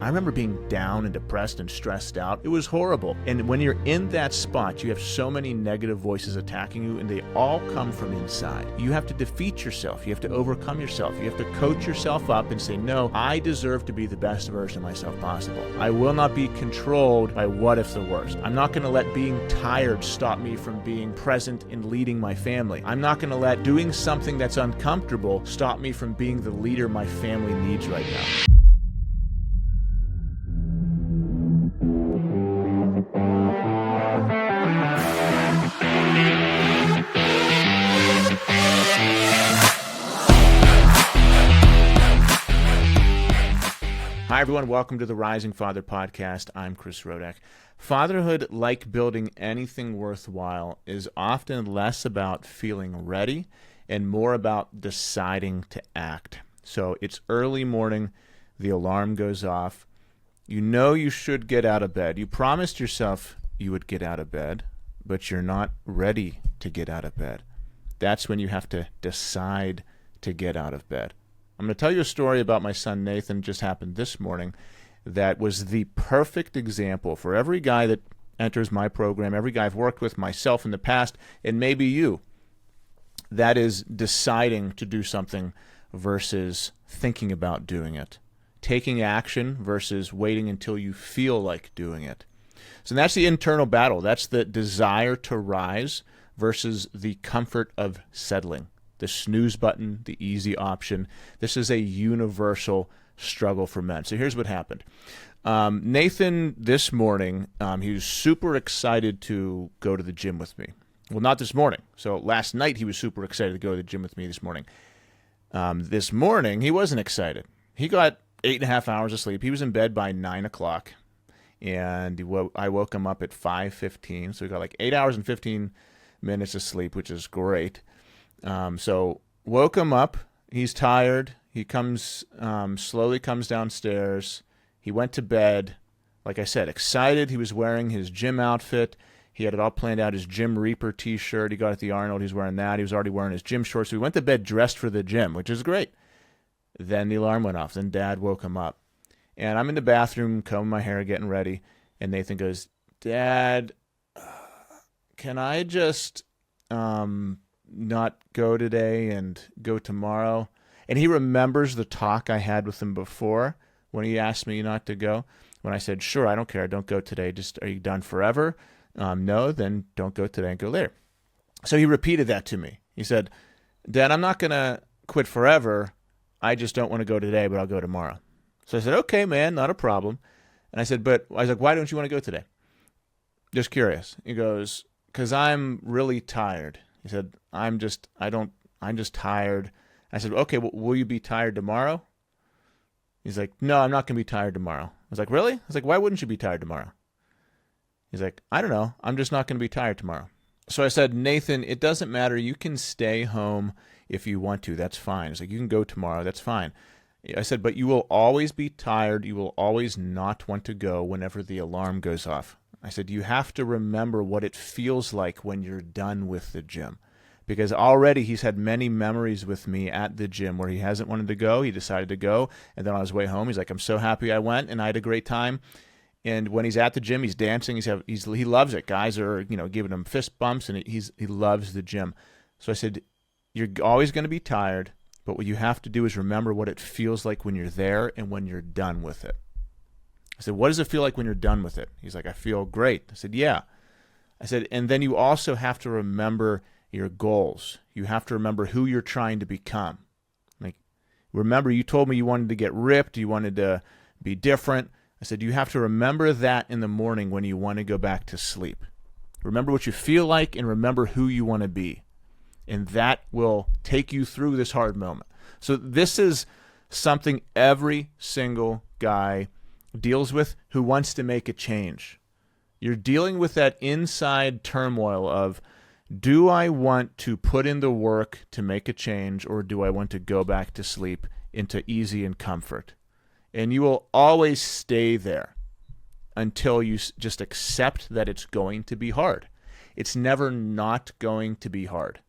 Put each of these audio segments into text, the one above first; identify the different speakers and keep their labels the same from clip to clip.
Speaker 1: I remember being down and depressed and stressed out. It was horrible. And when you're in that spot, you have so many negative voices attacking you, and they all come from inside. You have to defeat yourself. You have to overcome yourself. You have to coach yourself up and say, no, I deserve to be the best version of myself possible. I will not be controlled by what if the worst. I'm not going to let being tired stop me from being present and leading my family. I'm not going to let doing something that's uncomfortable stop me from being the leader my family needs right now. Hi, everyone. Welcome to the Rising Father podcast. I'm Chris Rodack. Fatherhood, like building anything worthwhile, is often less about feeling ready and more about deciding to act. So it's early morning. The alarm goes off. You know you should get out of bed. You promised yourself you would get out of bed, but you're not ready to get out of bed. That's when you have to decide to get out of bed. I'm going to tell you a story about my son Nathan, just happened this morning, that was the perfect example for every guy that enters my program, every guy I've worked with, myself in the past, and maybe you, that is deciding to do something versus thinking about doing it, taking action versus waiting until you feel like doing it. So that's the internal battle. That's the desire to rise versus the comfort of settling. The snooze button, the easy option. This is a universal struggle for men. So here's what happened. Nathan, this morning, he was super excited to go to the gym with me. Well, not this morning. So last night, he was super excited to go to the gym with me this morning. This morning, he wasn't excited. He got 8.5 hours of sleep. He was in bed by 9 o'clock, and I woke him up at 5:15. So he got like 8 hours and 15 minutes of sleep, which is great. So woke him up. He's tired. He slowly comes downstairs. He went to bed. Like I said, excited. He was wearing his gym outfit. He had it all planned out, his Gym Reaper t-shirt. He got at the Arnold. He was wearing that. He was already wearing his gym shorts. So he went to bed dressed for the gym, which is great. Then the alarm went off. Then Dad woke him up. And I'm in the bathroom, combing my hair, getting ready. And Nathan goes, Dad, can I just not go today and go tomorrow? And he remembers the talk I had with him before when he asked me not to go. When I said, sure, I don't care, don't go today. Just, are you done forever? No, then don't go today and go later. So he repeated that to me. He said, Dad, I'm not going to quit forever. I just don't want to go today, but I'll go tomorrow. So I said, okay, man, not a problem. And I said, I was like, why don't you want to go today? Just curious. He goes, because I'm really tired. He said, I'm just tired. I said, okay, well, will you be tired tomorrow? He's like, no, I'm not going to be tired tomorrow. I was like, really? I was like, why wouldn't you be tired tomorrow? He's like, I don't know. I'm just not going to be tired tomorrow. So I said, Nathan, it doesn't matter. You can stay home if you want to. That's fine. He's like, you can go tomorrow. That's fine. I said, but you will always be tired. You will always not want to go whenever the alarm goes off. I said, you have to remember what it feels like when you're done with the gym. Because already he's had many memories with me at the gym where he hasn't wanted to go. He decided to go. And then on his way home, he's like, I'm so happy I went and I had a great time. And when he's at the gym, he's dancing. He loves it. Guys are, giving him fist bumps, and he loves the gym. So I said, you're always going to be tired, but what you have to do is remember what it feels like when you're there and when you're done with it. I said, what does it feel like when you're done with it? He's like, I feel great. I said, yeah. I said, and then you also have to remember your goals. You have to remember who you're trying to become. Like, remember, you told me you wanted to get ripped, you wanted to be different. I said, you have to remember that in the morning when you want to go back to sleep. Remember what you feel like and remember who you want to be. And that will take you through this hard moment. So this is something every single guy deals with who wants to make a change. You're dealing with that inside turmoil of, do I want to put in the work to make a change, or do I want to go back to sleep into easy and comfort? And you will always stay there until you just accept that it's going to be hard. It's never not going to be hard.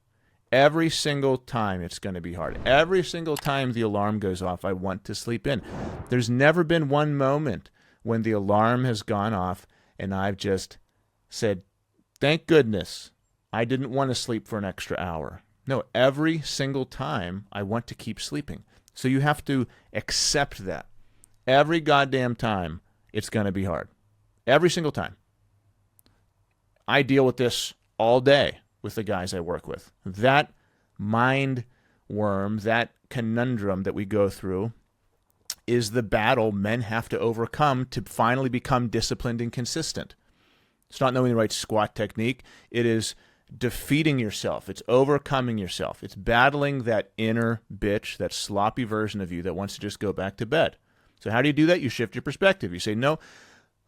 Speaker 1: Every single time it's going to be hard. Every single time the alarm goes off, I want to sleep in. There's never been one moment when the alarm has gone off and I've just said, thank goodness I didn't want to sleep for an extra hour. No, every single time I want to keep sleeping. So you have to accept that. Every goddamn time it's going to be hard. Every single time. I deal with this all day with the guys I work with. That mind worm, that conundrum that we go through is the battle men have to overcome to finally become disciplined and consistent. It's not knowing the right squat technique. It is defeating yourself. It's overcoming yourself. It's battling that inner bitch, that sloppy version of you that wants to just go back to bed. So how do you do that? You shift your perspective. You say, no,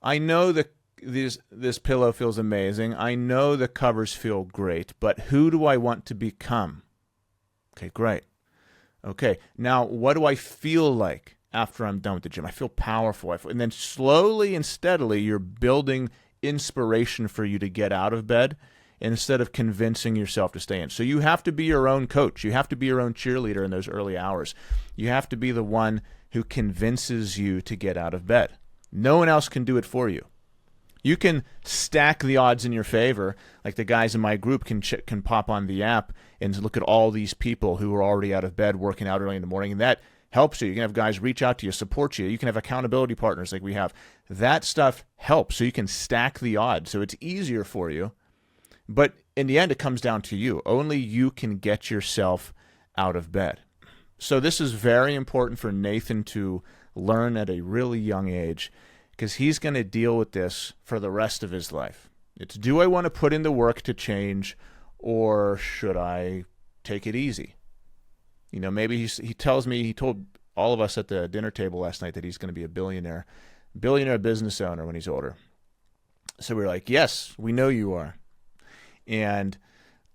Speaker 1: I know that this pillow feels amazing. I know the covers feel great, but who do I want to become? Okay, great. Okay, now what do I feel like after I'm done with the gym? I feel powerful. And then slowly and steadily, you're building inspiration for you to get out of bed instead of convincing yourself to stay in. So you have to be your own coach. You have to be your own cheerleader in those early hours. You have to be the one who convinces you to get out of bed. No one else can do it for you. You can stack the odds in your favor, like the guys in my group can pop on the app and look at all these people who are already out of bed working out early in the morning, and that helps you. You can have guys reach out to you, support you. You can have accountability partners like we have. That stuff helps, so you can stack the odds, so it's easier for you. But in the end, it comes down to you. Only you can get yourself out of bed. So this is very important for Nathan to learn at a really young age, because he's going to deal with this for the rest of his life. It's, do I want to put in the work to change, or should I take it easy? You know, maybe he told all of us at the dinner table last night that he's going to be a billionaire business owner when he's older. So we were like, yes, we know you are. And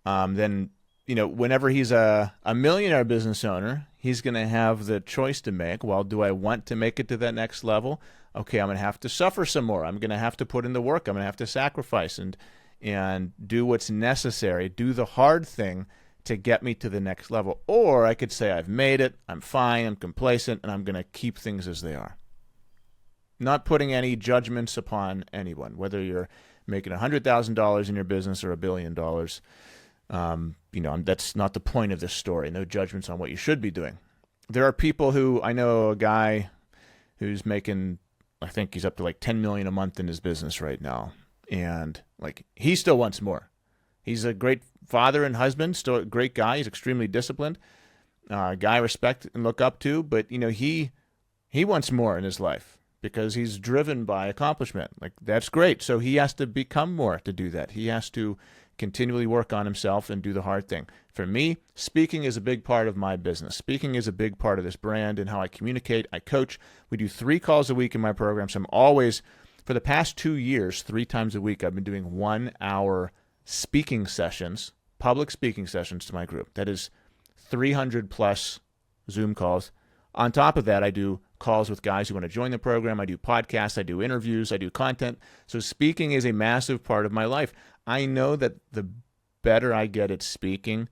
Speaker 1: then, you know, whenever he's a millionaire business owner, he's going to have the choice to make. Well, do I want to make it to that next level? Okay, I'm going to have to suffer some more. I'm going to have to put in the work. I'm going to have to sacrifice and do what's necessary, do the hard thing to get me to the next level. Or I could say I've made it, I'm fine, I'm complacent, and I'm going to keep things as they are. Not putting any judgments upon anyone, whether you're making $100,000 in your business or $1 billion. You know, that's not the point of this story. No judgments on what you should be doing. There are people who, I know a guy who's making, I think he's up to like $10 million a month in his business right now. And like, he still wants more. He's a great father and husband, still a great guy. He's extremely disciplined, guy I respect and look up to. But, you know, he wants more in his life because he's driven by accomplishment. Like, that's great. So he has to become more to do that. He has to continually work on himself and do the hard thing. For me, speaking is a big part of my business. Speaking is a big part of this brand and how I communicate. I coach. We do 3 calls a week in my program. So I'm always, for the past 2 years, 3 times a week, I've been doing 1-hour speaking sessions, public speaking sessions to my group. That is 300 plus Zoom calls. On top of that, I do calls with guys who want to join the program. I do podcasts. I do interviews. I do content. So speaking is a massive part of my life. I know that the better I get at speaking,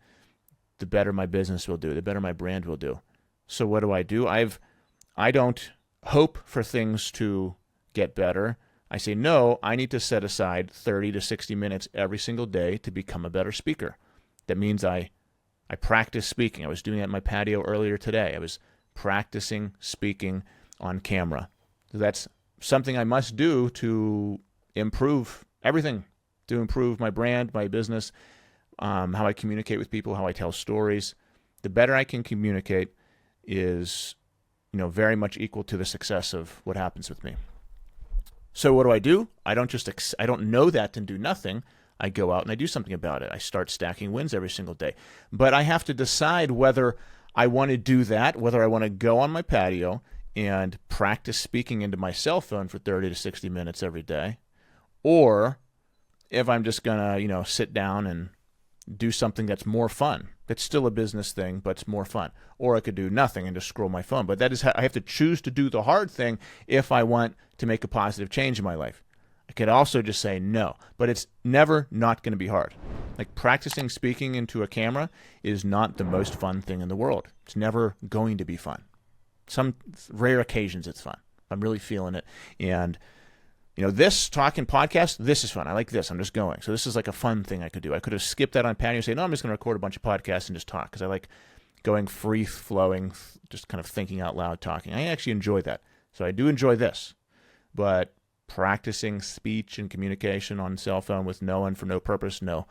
Speaker 1: the better my business will do, the better my brand will do. So what do? I don't hope for things to get better. I say, no, I need to set aside 30 to 60 minutes every single day to become a better speaker. That means I practice speaking. I was doing that in my patio earlier today. I was practicing speaking on camera. So that's something I must do to improve everything, to improve my brand, my business, how I communicate with people, how I tell stories. The better I can communicate is, you know, very much equal to the success of what happens with me. So what do? I don't know that and do nothing. I go out and I do something about it. I start stacking wins every single day. But I have to decide whether I want to do that, whether I want to go on my patio and practice speaking into my cell phone for 30 to 60 minutes every day, or if I'm just going to, you know, sit down and do something that's more fun. It's still a business thing, but it's more fun. Or I could do nothing and just scroll my phone. But that is how I have to choose to do the hard thing if I want to make a positive change in my life. I could also just say no, but it's never not going to be hard. Like practicing speaking into a camera is not the most fun thing in the world. It's never going to be fun. Some rare occasions it's fun. I'm really feeling it. And, this talking podcast, this is fun. I like this. I'm just going. So this is like a fun thing I could do. I could have skipped that on patio and say, no, I'm just going to record a bunch of podcasts and just talk, because I like going free-flowing, just kind of thinking out loud, talking. I actually enjoy that. So I do enjoy this. But practicing speech and communication on cell phone with no one for no purpose, no.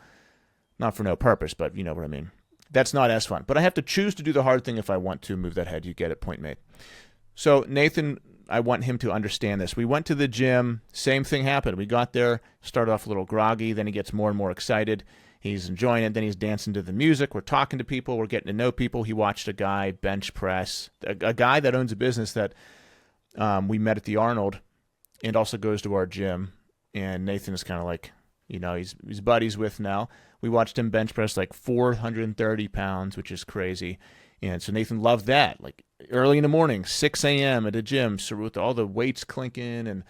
Speaker 1: Not for no purpose, but you know what I mean. That's not as fun. But I have to choose to do the hard thing if I want to move that head. You get it, point made. So Nathan, I want him to understand this. We went to the gym. Same thing happened. We got there, started off a little groggy. Then he gets more and more excited. He's enjoying it. Then he's dancing to the music. We're talking to people. We're getting to know people. He watched a guy bench press, a guy that owns a business that we met at the Arnold and also goes to our gym. And Nathan is kind of like, he's buddies with now. We watched him bench press like 430 pounds, which is crazy. And so Nathan loved that. Like early in the morning, 6 a.m. at a gym, so with all the weights clinking and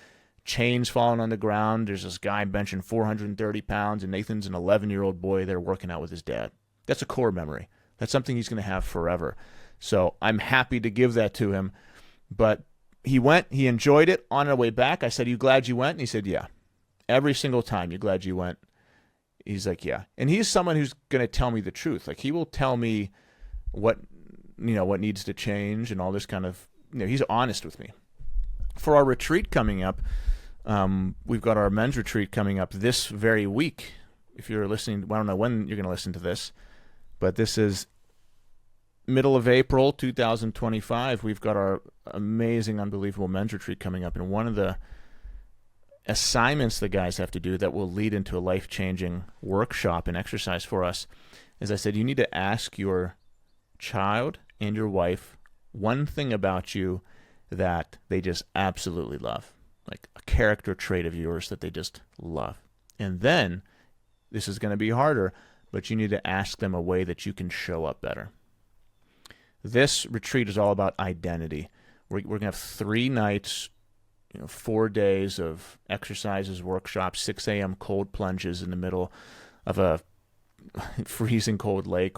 Speaker 1: chains falling on the ground, there's this guy benching 430 pounds, and Nathan's an 11-year-old boy there working out with his dad. That's a core memory. That's something he's going to have forever. So I'm happy to give that to him. But he went, he enjoyed it. On our way back, I said, you glad you went? And he said, yeah. Every single time, you glad you went? He's like, yeah. And he's someone who's going to tell me the truth. Like, he will tell me what needs to change and all this kind of, he's honest with me. For our retreat coming up, we've got our men's retreat coming up this very week. If you're listening, I don't know when you're going to listen to this, but this is middle of April 2025. We've got our amazing, unbelievable men's retreat coming up. And one of the assignments the guys have to do that will lead into a life-changing workshop and exercise for us is, I said, you need to ask your child and your wife one thing about you that they just absolutely love, like a character trait of yours that they just love. And then, this is going to be harder, but you need to ask them a way that you can show up better. This retreat is all about identity. We're going to have 3 nights, 4 days of exercises, workshops, 6 a.m. cold plunges in the middle of a freezing cold lake,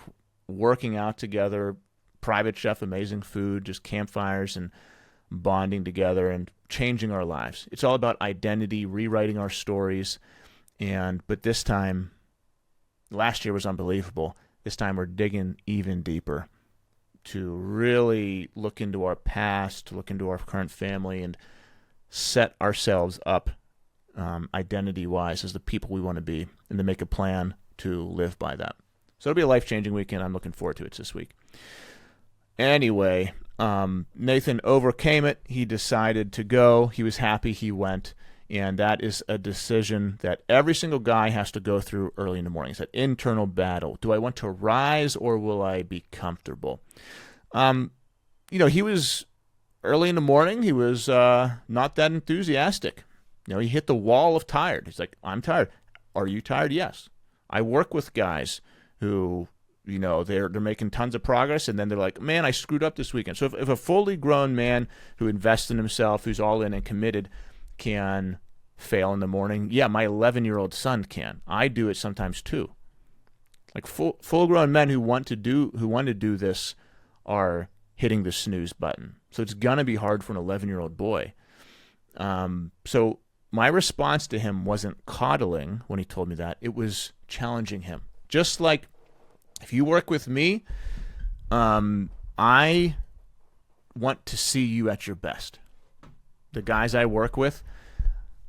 Speaker 1: working out together, private chef, amazing food, just campfires and bonding together and changing our lives. It's all about identity, rewriting our stories. But this time, last year was unbelievable. This time we're digging even deeper to really look into our past, to look into our current family, and set ourselves up identity-wise as the people we want to be, and to make a plan to live by that. So it'll be a life-changing weekend. I'm looking forward to it this week. Anyway, Nathan overcame it. He decided to go. He was happy he went. And that is a decision that every single guy has to go through early in the morning. It's that internal battle. Do I want to rise or will I be comfortable? He was early in the morning. He was not that enthusiastic. He hit the wall of tired. He's like, I'm tired. Are you tired? Yes. I work with guys who, they're making tons of progress, and then they're like, man, I screwed up this weekend. So if a fully grown man who invests in himself, who's all in and committed, can fail in the morning, yeah, my 11-year-old son can. I do it sometimes too. Like full-grown men who want to do this are hitting the snooze button. So it's gonna be hard for an 11-year-old boy. So my response to him wasn't coddling when he told me that. It was challenging him. Just like if you work with me, I want to see you at your best. The guys I work with,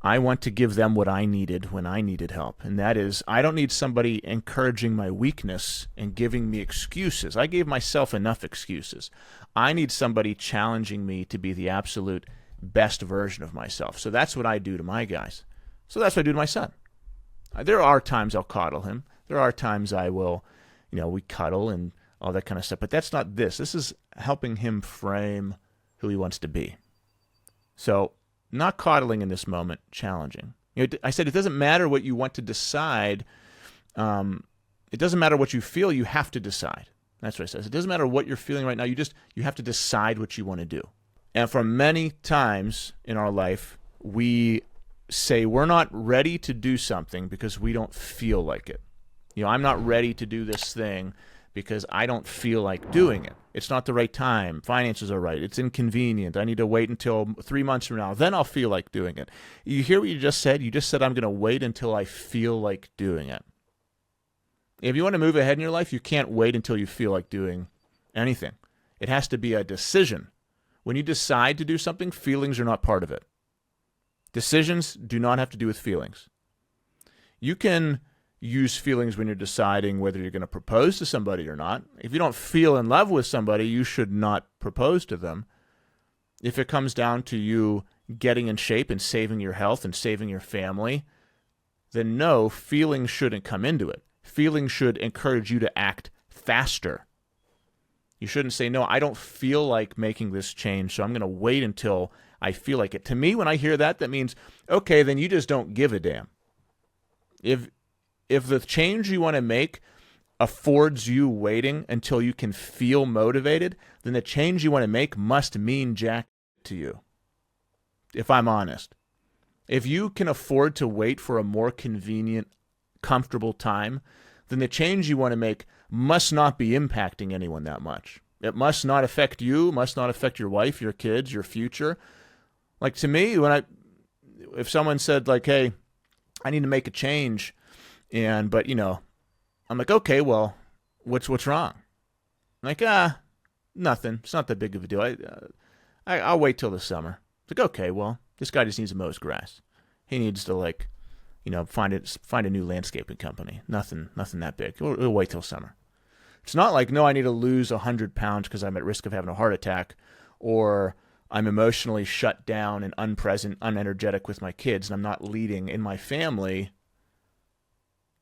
Speaker 1: I want to give them what I needed when I needed help. And that is, I don't need somebody encouraging my weakness and giving me excuses. I gave myself enough excuses. I need somebody challenging me to be the absolute best version of myself. So that's what I do to my guys. So that's what I do to my son. There are times I'll coddle him. There are times I will, we cuddle and all that kind of stuff. But that's not this. This is helping him frame who he wants to be. So not coddling in this moment, challenging. I said it doesn't matter what you want to decide. It doesn't matter what you feel. You have to decide. That's what I said. It doesn't matter what you're feeling right now. You have to decide what you want to do. And for many times in our life, we say we're not ready to do something because we don't feel like it. I'm not ready to do this thing because I don't feel like doing it. It's not the right time. Finances are right. It's inconvenient. I need to wait until 3 months from now. Then I'll feel like doing it. You hear what you just said? You just said, I'm going to wait until I feel like doing it. If you want to move ahead in your life, you can't wait until you feel like doing anything. It has to be a decision. When you decide to do something, feelings are not part of it. Decisions do not have to do with feelings. You can use feelings when you're deciding whether you're going to propose to somebody or not. If you don't feel in love with somebody, you should not propose to them. If it comes down to you getting in shape and saving your health and saving your family, then no, feelings shouldn't come into it. Feelings should encourage you to act faster. You shouldn't say, no, I don't feel like making this change, so I'm going to wait until I feel like it. To me, when I hear that, that means, okay, then you just don't give a damn. If the change you want to make affords you waiting until you can feel motivated, then the change you want to make must mean jack to you, if I'm honest. If you can afford to wait for a more convenient, comfortable time, then the change you want to make must not be impacting anyone that much. It must not affect you, must not affect your wife, your kids, your future. Like to me, if someone said like, hey, I need to make a change, but I'm like, okay, well, what's wrong? I'm like, nothing. It's not that big of a deal. I'll wait till the summer. It's like, okay, well, this guy just needs to mow his grass. He needs to find a new landscaping company. Nothing that big. We'll wait till summer. It's not like, no, I need to lose 100 pounds because I'm at risk of having a heart attack, or I'm emotionally shut down and unpresent, unenergetic with my kids, and I'm not leading in my family,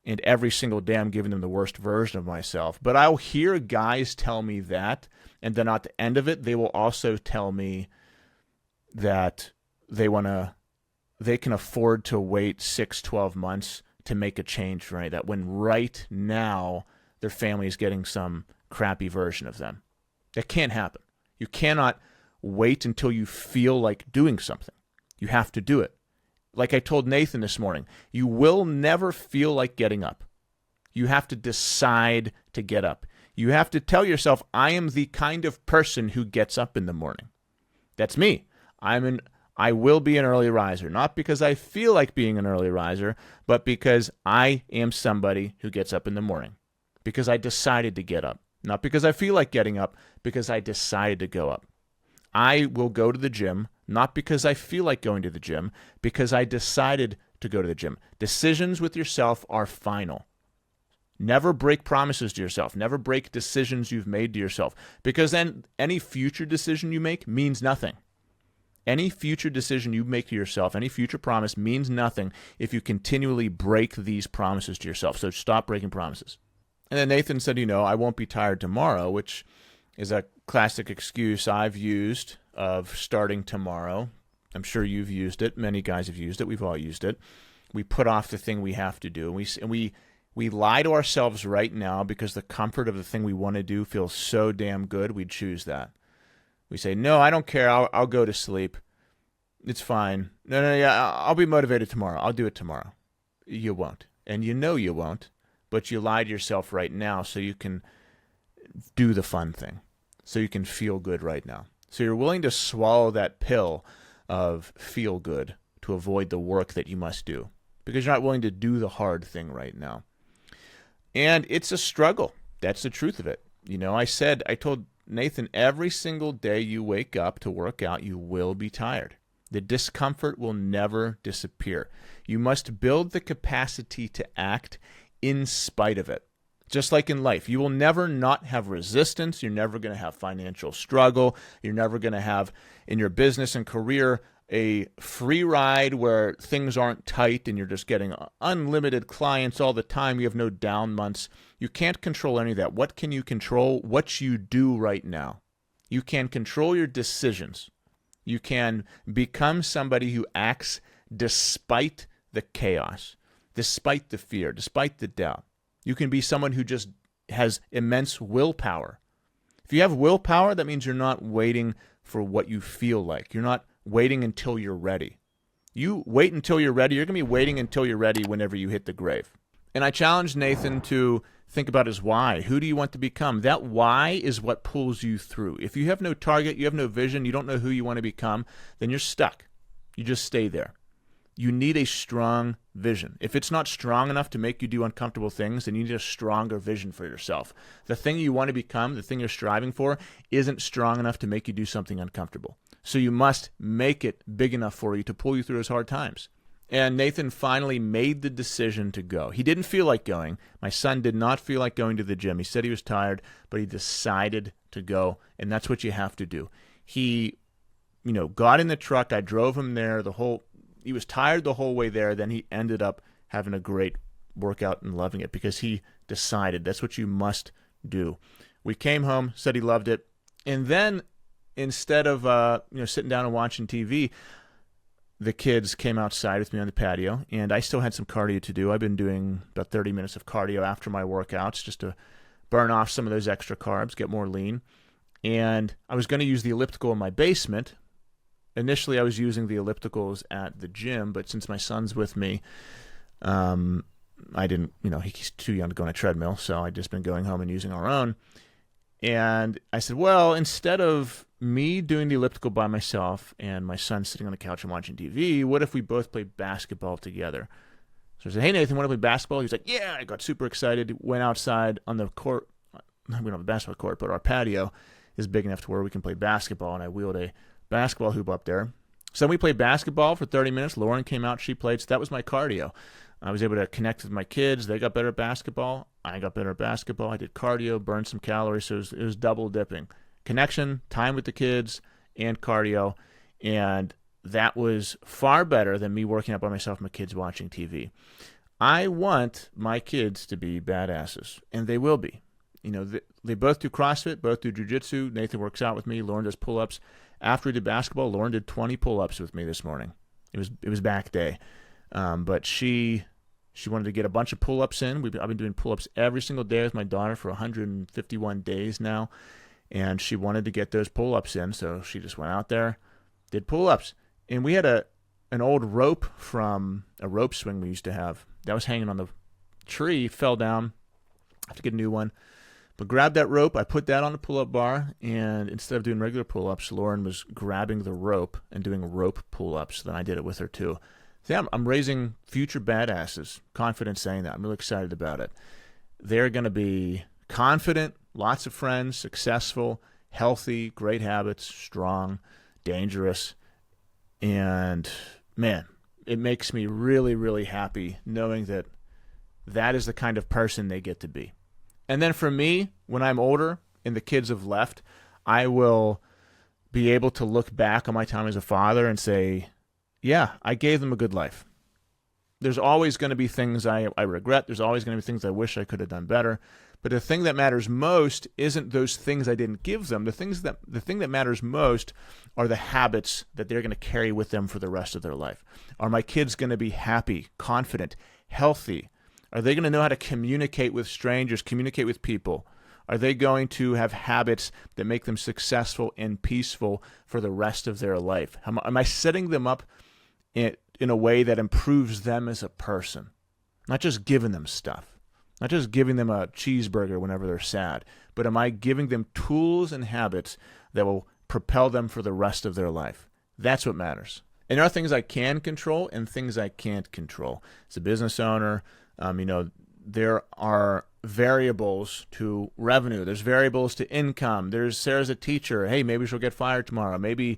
Speaker 1: and every single day I'm giving them the worst version of myself. But I'll hear guys tell me that, and then at the end of it, they will also tell me that they can afford to wait 6-12 months to make a change for any of that, when right now their family is getting some crappy version of them. That can't happen. You cannot wait until you feel like doing something. You have to do it. Like I told Nathan this morning, you will never feel like getting up. You have to decide to get up. You have to tell yourself, I am the kind of person who gets up in the morning. That's me. I will be an early riser, not because I feel like being an early riser, but because I am somebody who gets up in the morning. Because I decided to get up. Not because I feel like getting up, because I decided to go up. I will go to the gym, not because I feel like going to the gym, because I decided to go to the gym. Decisions with yourself are final. Never break promises to yourself. Never break decisions you've made to yourself, because then any future decision you make means nothing. Any future decision you make to yourself, any future promise means nothing if you continually break these promises to yourself. So stop breaking promises. And then Nathan said, I won't be tired tomorrow, which is a classic excuse I've used of starting tomorrow. I'm sure you've used it. Many guys have used it. We've all used it. We put off the thing we have to do. And we lie to ourselves right now because the comfort of the thing we want to do feels so damn good, we choose that. We say, no, I don't care. I'll go to sleep. It's fine. No, yeah, I'll be motivated tomorrow. I'll do it tomorrow. You won't. And you know you won't. But you lie to yourself right now so you can do the fun thing, so you can feel good right now. So you're willing to swallow that pill of feel good to avoid the work that you must do, because you're not willing to do the hard thing right now. And it's a struggle. That's the truth of it. I told Nathan, every single day you wake up to work out, you will be tired. The discomfort will never disappear. You must build the capacity to act in spite of it. Just like in life, you will never not have resistance. You're never going to have financial struggle. You're never going to have, in your business and career, a free ride where things aren't tight and you're just getting unlimited clients all the time. You have no down months. You can't control any of that. What can you control? What you do right now. You can control your decisions. You can become somebody who acts despite the chaos, despite the fear, despite the doubt. You can be someone who just has immense willpower. If you have willpower, that means you're not waiting for what you feel like. You're not waiting until you're ready. You wait until you're ready. You're going to be waiting until you're ready whenever you hit the grave. And I challenged Nathan to think about his why. Who do you want to become? That why is what pulls you through. If you have no target, you have no vision, you don't know who you want to become, then you're stuck. You just stay there. You need a strong vision. If it's not strong enough to make you do uncomfortable things, then you need a stronger vision for yourself. The thing you want to become, the thing you're striving for, isn't strong enough to make you do something uncomfortable. So you must make it big enough for you to pull you through those hard times. And Nathan finally made the decision to go. He didn't feel like going. My son did not feel like going to the gym. He said he was tired, but he decided to go, and that's what you have to do. He, got in the truck. I drove him there. He was tired the whole way there. Then he ended up having a great workout and loving it because he decided. That's what you must do. We came home, said he loved it, and then instead of sitting down and watching TV, the kids came outside with me on the patio, and I still had some cardio to do. I've been doing about 30 minutes of cardio after my workouts just to burn off some of those extra carbs, get more lean. And I was going to use the elliptical in my basement. Initially, I was using the ellipticals at the gym, but since my son's with me, I didn't, he's too young to go on a treadmill, so I've just been going home and using our own. And I said, well, instead of me doing the elliptical by myself and my son sitting on the couch and watching TV, what if we both play basketball together? So I said, hey, Nathan, want to play basketball? He was like, yeah. I got super excited, went outside on the court. We don't have a basketball court, but our patio is big enough to where we can play basketball, and I wheeled a basketball hoop up there. So we played basketball for 30 minutes. Lauren came out, she played, so that was my cardio. I was able to connect with my kids. They got better at basketball. I got better at basketball. I did cardio, burned some calories, so it was double dipping. Connection, time with the kids, and cardio, and that was far better than me working out by myself and my kids watching TV. I want my kids to be badasses, and they will be. They both do CrossFit, both do jiu-jitsu. Nathan works out with me. Lauren does pull-ups. After we did basketball, Lauren did 20 pull-ups with me this morning. It was back day. But she wanted to get a bunch of pull-ups in. I've been doing pull-ups every single day with my daughter for 151 days now, and she wanted to get those pull-ups in, so she just went out there, did pull-ups. And we had an old rope from a rope swing we used to have. That was hanging on the tree, fell down. I have to get a new one. But grabbed that rope, I put that on the pull-up bar, and instead of doing regular pull-ups, Lauren was grabbing the rope and doing rope pull-ups. Then I did it with her too. Yeah, I'm raising future badasses. Confident saying that. I'm really excited about it. They're going to be confident, lots of friends, successful, healthy, great habits, strong, dangerous. And, man, it makes me really, really happy knowing that that is the kind of person they get to be. And then for me, when I'm older and the kids have left, I will be able to look back on my time as a father and say, yeah, I gave them a good life. There's always going to be things I regret. There's always going to be things I wish I could have done better. But the thing that matters most isn't those things I didn't give them. The thing that matters most are the habits that they're going to carry with them for the rest of their life. Are my kids going to be happy, confident, healthy? Are they going to know how to communicate with strangers, communicate with people? Are they going to have habits that make them successful and peaceful for the rest of their life? Am I setting them up in a way that improves them as a person? Not just giving them stuff. Not just giving them a cheeseburger whenever they're sad. But am I giving them tools and habits that will propel them for the rest of their life? That's what matters. And there are things I can control and things I can't control. As a business owner, there are variables to revenue. There's variables to income. Sarah's a teacher. Hey, maybe she'll get fired tomorrow. Maybe,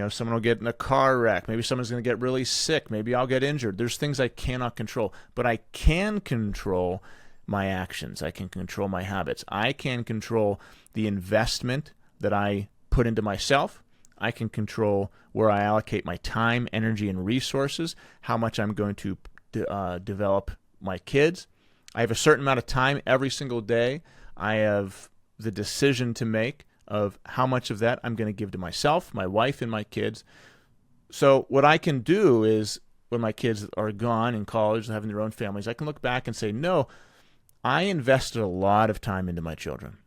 Speaker 1: someone will get in a car wreck. Maybe someone's going to get really sick. Maybe I'll get injured. There's things I cannot control. But I can control my actions. I can control my habits. I can control the investment that I put into myself. I can control where I allocate my time, energy, and resources, how much I'm going to develop my kids. I have a certain amount of time every single day. I have the decision to make of how much of that I'm going to give to myself, my wife, and my kids. So what I can do is when my kids are gone in college and having their own families, I can look back and say, no, I invested a lot of time into my children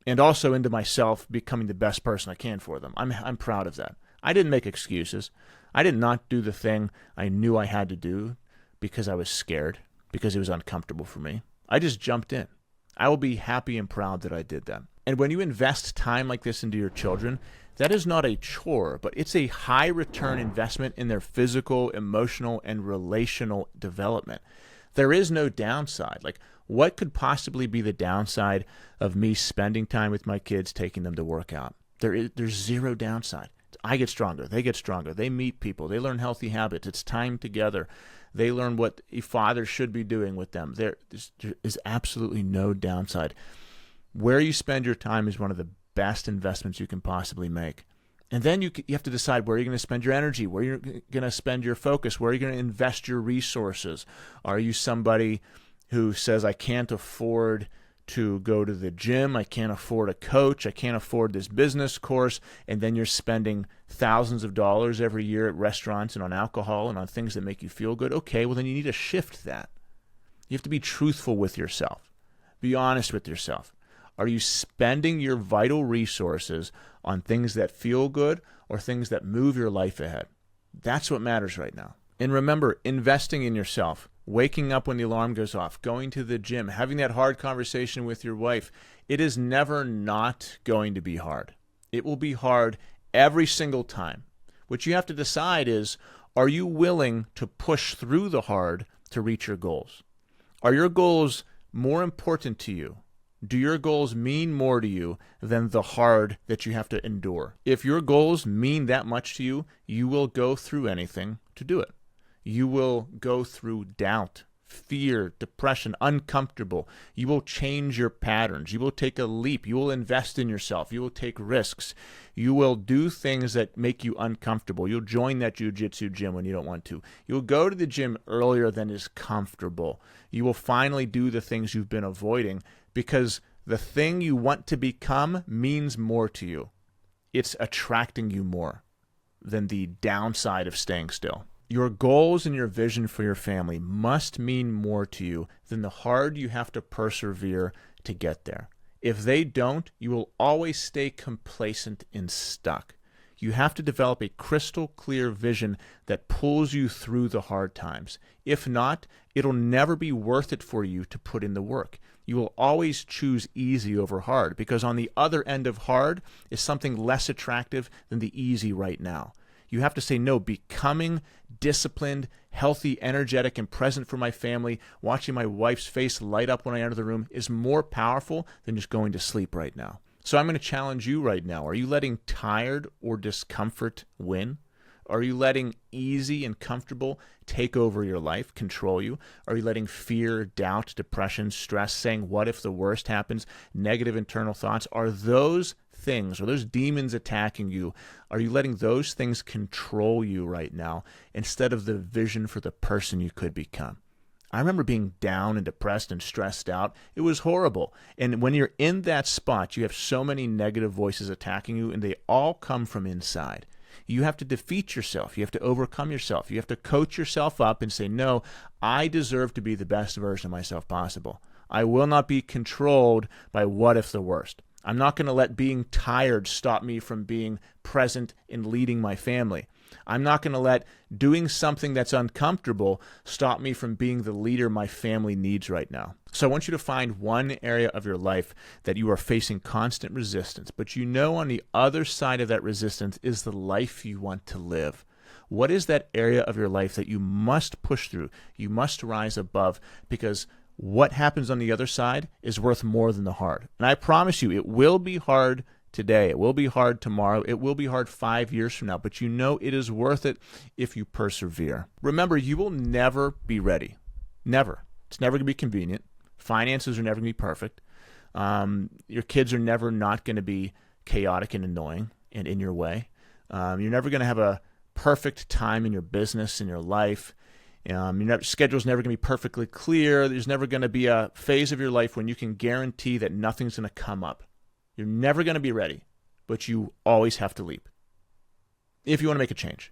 Speaker 1: and also into myself becoming the best person I can for them. I'm proud of that. I didn't make excuses. I did not do the thing I knew I had to do because I was scared, because it was uncomfortable for me. I just jumped in. I will be happy and proud that I did that. And when you invest time like this into your children, that is not a chore, but it's a high return investment in their physical, emotional, and relational development. There is no downside. Like, what could possibly be the downside of me spending time with my kids, taking them to work out? There's zero downside. I get stronger. They get stronger. They meet people. They learn healthy habits. It's time together. They learn what a father should be doing with them. There is absolutely no downside. Where you spend your time is one of the best investments you can possibly make. And then you have to decide where you're going to spend your energy, where you're going to spend your focus, where you're going to invest your resources. Are you somebody who says, I can't afford to go to the gym, I can't afford a coach, I can't afford this business course, and then you're spending thousands of dollars every year at restaurants and on alcohol and on things that make you feel good? Okay, well then you need to shift that. You have to be truthful with yourself. Be honest with yourself. Are you spending your vital resources on things that feel good or things that move your life ahead? That's what matters right now. And remember, investing in yourself, waking up when the alarm goes off, going to the gym, having that hard conversation with your wife, it is never not going to be hard. It will be hard every single time. What you have to decide is, are you willing to push through the hard to reach your goals? Are your goals more important to you? Do your goals mean more to you than the hard that you have to endure? If your goals mean that much to you, you will go through anything to do it. You will go through doubt, fear, depression, uncomfortable. You will change your patterns. You will take a leap. You will invest in yourself. You will take risks. You will do things that make you uncomfortable. You'll join that jiu-jitsu gym when you don't want to. You'll go to the gym earlier than is comfortable. You will finally do the things you've been avoiding because the thing you want to become means more to you. It's attracting you more than the downside of staying still. Your goals and your vision for your family must mean more to you than the hard you have to persevere to get there. If they don't, you will always stay complacent and stuck. You have to develop a crystal clear vision that pulls you through the hard times. If not, it'll never be worth it for you to put in the work. You will always choose easy over hard because on the other end of hard is something less attractive than the easy right now. You have to say, no, becoming disciplined, healthy, energetic, and present for my family, watching my wife's face light up when I enter the room is more powerful than just going to sleep right now. So I'm going to challenge you right now. Are you letting tired or discomfort win? Are you letting easy and comfortable take over your life, control you? Are you letting fear, doubt, depression, stress, saying what if the worst happens, negative internal thoughts? Are those things, or those demons attacking you, are you letting those things control you right now instead of the vision for the person you could become? I remember being down and depressed and stressed out. It was horrible. And when you're in that spot, you have so many negative voices attacking you, and they all come from inside. You have to defeat yourself. You have to overcome yourself. You have to coach yourself up and say, no, I deserve to be the best version of myself possible. I will not be controlled by what if the worst. I'm not going to let being tired stop me from being present and leading my family. I'm not going to let doing something that's uncomfortable stop me from being the leader my family needs right now. So I want you to find one area of your life that you are facing constant resistance, but you know on the other side of that resistance is the life you want to live. What is that area of your life that you must push through? You must rise above, because what happens on the other side is worth more than the hard. And I promise you, it will be hard today. It will be hard tomorrow. It will be hard 5 years from now. But you know it is worth it if you persevere. Remember, you will never be ready. Never. It's never going to be convenient. Finances are never going to be perfect. Your kids are never not going to be chaotic and annoying and in your way. You're never going to have a perfect time in your business, in your life. Your schedule's never going to be perfectly clear. There's never going to be a phase of your life when you can guarantee that nothing's going to come up. You're never going to be ready, but you always have to leap if you want to make a change.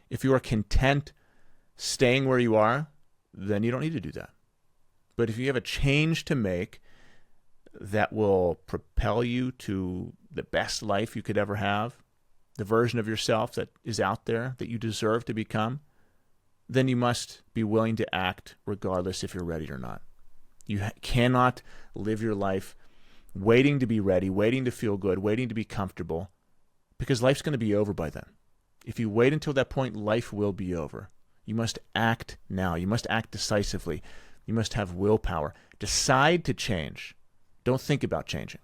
Speaker 1: If you are content staying where you are, then you don't need to do that. But if you have a change to make that will propel you to the best life you could ever have, the version of yourself that is out there that you deserve to become, then you must be willing to act regardless if you're ready or not. You cannot live your life waiting to be ready, waiting to feel good, waiting to be comfortable, because life's going to be over by then. If you wait until that point, life will be over. You must act now. You must act decisively. You must have willpower. Decide to change. Don't think about changing.